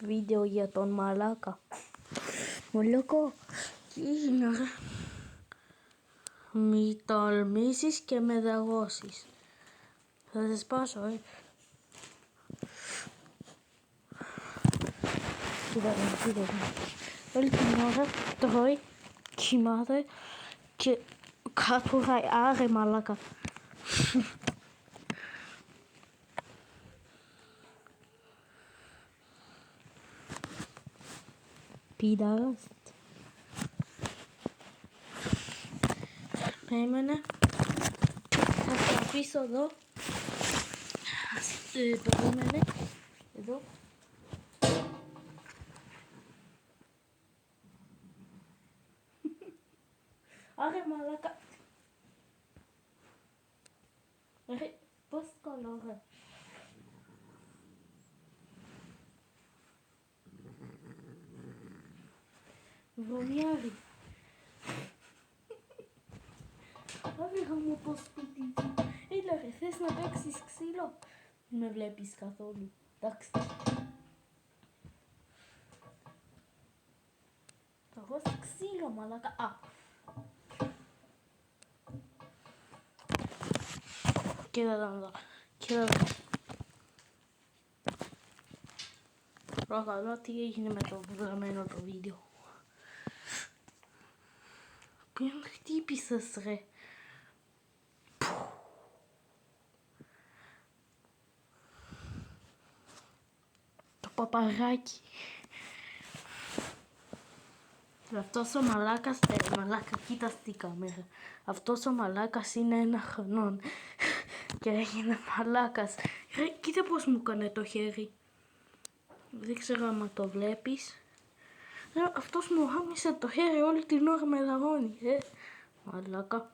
βίντεο για τον μαλάκα. Μολόκο, τι είναι ρε. Μη τολμήσεις και με δαγώσεις. Θα σε σπάσω, Κοίτα. Όλη την ώρα τρώει, κοιμάται και κατουράει. Άρε μαλάκα. Πίδαρας. Περίμενε. Θα σε αφήσω εδώ. Περίμενε. Εδώ. Άρε μαλάκα. Ρε, πώς κάνω ρε. Βρωμιάρι. Άρε γαμώ το σπίτι του. Έλα ρε, θες να παίξεις ξύλο. Δεν με βλέπεις καθόλου. Εντάξει. Θα έχω ξύλο μαλάκα. Α. Κοίτα εδώ. Προκαλώ τι έγινε με το γραμμένο το βίντεο. Ποιον χτύπησες ρε. Το παπαγάκι. Αυτός ο μαλάκας, μαλάκα κοίτα στη κάμερα. Αυτός ο μαλάκας είναι 1 χρονών και έγινε μαλάκας. Ρε, κοίτα πως μου έκανε το χέρι. Δεν ξέρω άμα το βλέπεις. Ρε, αυτός μου γάμισε το χέρι όλη την ώρα με δαγώνει. Μαλάκα.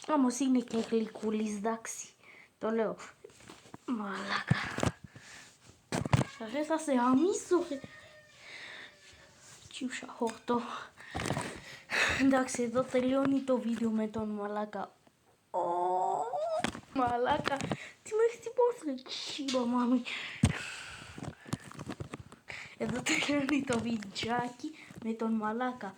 Όμως είναι και γλυκούλης, εντάξει. Το λέω. Μαλάκα. Ρε, θα σε γαμίσω ρε. Τσιούσα χορτό. Εντάξει, εδώ τελειώνει το βίντεο με τον μαλάκα. Μαλάκα. Τι με χτυπάς ρε τσίμπα μάμι. Εδώ τελειώνει το βιντεάκι με τον μαλάκα.